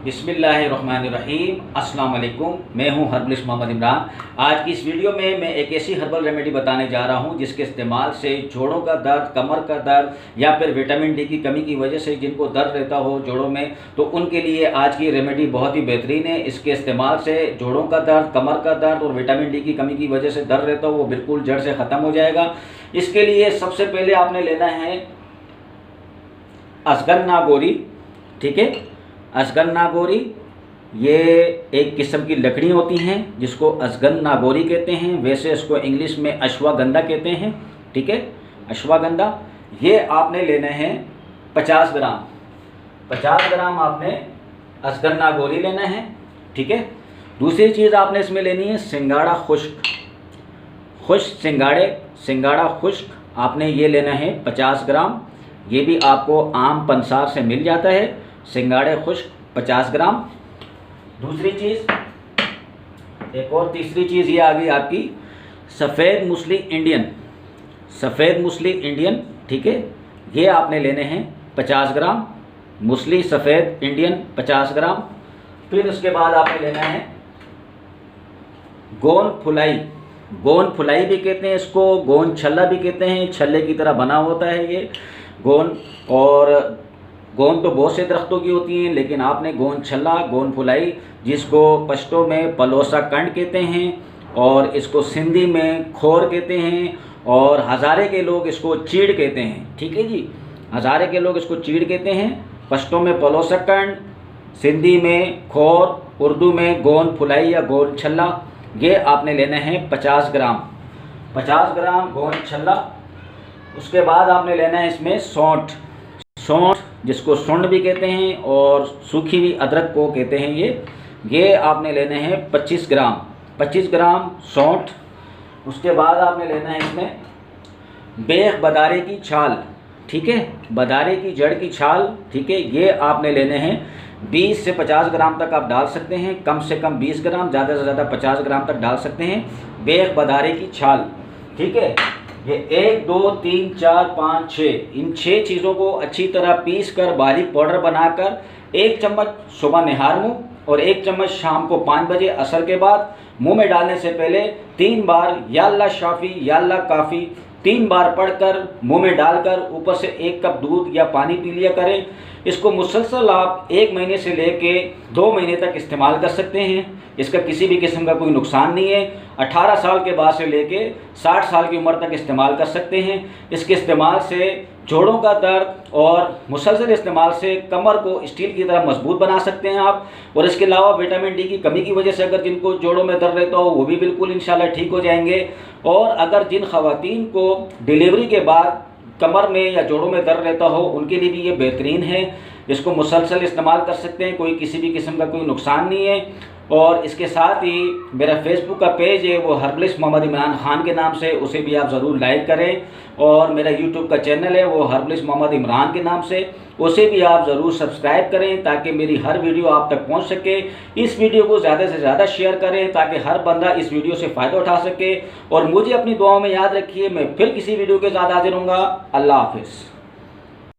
बिस्मिल्लाहिर्रहमानिर्रहीम। अस्सलाम वालेकुम। मैं हूं हर्बलिस्ट मोहम्मद इमरान। आज की इस वीडियो में मैं एक ऐसी हर्बल रेमेडी बताने जा रहा हूं जिसके इस्तेमाल से जोड़ों का दर्द, कमर का दर्द या फिर विटामिन डी की कमी की वजह से जिनको दर्द रहता हो जोड़ों में, तो उनके लिए आज की रेमेडी बहुत ही बेहतरीन है। इसके इस्तेमाल से जोड़ों का दर्द, कमर का दर्द और विटामिन डी की कमी की वजह से दर्द रहता हो वो बिल्कुल जड़ से ख़त्म हो जाएगा। इसके लिए सबसे पहले आपने लेना है अजगन नागौरी। ठीक है, अजगन नागौरी ये एक किस्म की लकड़ी होती हैं जिसको अजगन नागौरी कहते हैं। वैसे इसको इंग्लिश में अश्वगंधा कहते हैं। ठीक है, अश्वगंधा ये आपने लेने हैं 50 ग्राम। 50 ग्राम आपने अजगन नागौरी लेना है। ठीक है, दूसरी चीज़ आपने इसमें लेनी है सिंगाड़ा खुश्क सिंगाड़ा खुश्क आपने ये लेना है 50 ग्राम। ये भी आपको आम पंसार से मिल जाता है। सिंगाड़े खुश्क 50 ग्राम। दूसरी चीज़, एक और तीसरी चीज़ ये आ गई आपकी सफ़ेद मूसली इंडियन। ठीक है, ये आपने लेने हैं 50 ग्राम। मूसली सफ़ेद इंडियन 50 ग्राम। फिर उसके बाद आपने लेना है गोंद फुलाई भी कहते हैं इसको, गोंद छल्ला भी कहते हैं। छल्ले की तरह बना होता है ये गोंद। और गोंद तो बहुत से दरख्तों की होती हैं, लेकिन आपने गोंद छल्ला, गोंद फुलाई, जिसको पश्तो में पलोसा कंड कहते हैं और इसको सिंधी में खोर कहते हैं और हज़ारे के लोग इसको चीड़ कहते हैं। ठीक है जी, हज़ारे के लोग इसको चीड़ कहते हैं। पश्तो में पलोसा कंड, सिंधी में खोर, उर्दू में गोंद फुलाई या गोंद छल्ला। ये आपने लेना है 50 ग्राम गोंद छल्ला। उसके बाद आपने लेना है इसमें सौंठ जिसको सुंड भी कहते हैं और सूखी हुई अदरक को कहते हैं। ये आपने लेने हैं 25 ग्राम सौंठ। उसके बाद आपने लेना है इसमें बेख बदारे की छाल। ठीक है, बदारे की जड़ की छाल। ठीक है, ये आपने लेने हैं 20 से 50 ग्राम तक आप डाल सकते हैं। कम से कम 20 ग्राम, ज़्यादा से ज़्यादा 50 ग्राम तक डाल सकते हैं बेख बदारे की छाल। ठीक है, ये 1 2 3 4 5 6 इन 6 चीज़ों को अच्छी तरह पीस कर बारीक पाउडर बनाकर 1 चम्मच सुबह निहार मुँह और 1 चम्मच शाम को 5 बजे असर के बाद मुंह में डालने से पहले 3 बार या अल्लाह शाफी या अल्लाह काफ़ी 3 बार पढ़कर मुंह में डालकर ऊपर से 1 कप दूध या पानी पी लिया करें। इसको मुसलसल आप 1 महीने से लेके 2 महीने तक इस्तेमाल कर सकते हैं। इसका किसी भी किस्म का कोई नुकसान नहीं है। 18 साल के बाद से लेके 60 साल की उम्र तक इस्तेमाल कर सकते हैं। इसके इस्तेमाल से जोड़ों का दर्द और मुसलसल इस्तेमाल से कमर को स्टील की तरह मजबूत बना सकते हैं आप। और इसके अलावा विटामिन डी की कमी की वजह से अगर जिनको जोड़ों में दर्द रहता हो वो भी बिल्कुल इंशाल्लाह ठीक हो जाएंगे। और अगर जिन ख़वातीन को डिलीवरी के बाद कमर में या जोड़ों में दर्द रहता हो उनके लिए भी ये बेहतरीन है। इसको मुसलसल इस्तेमाल कर सकते हैं, कोई किसी भी किस्म का कोई नुकसान नहीं है। और इसके साथ ही मेरा फेसबुक का पेज है वो हर्बलिस्ट मोहम्मद इमरान खान के नाम से, उसे भी आप ज़रूर लाइक करें। और मेरा यूट्यूब का चैनल है वो हर्बलिस्ट मोहम्मद इमरान के नाम से, उसे भी आप ज़रूर सब्सक्राइब करें ताकि मेरी हर वीडियो आप तक पहुंच सके। इस वीडियो को ज़्यादा से ज़्यादा शेयर करें ताकि हर बंदा इस वीडियो से फ़ायदा उठा सके। और मुझे अपनी दुआओं में याद रखिए। मैं फिर किसी वीडियो के साथ हाजिर होऊंगा। अल्लाह हाफिज़।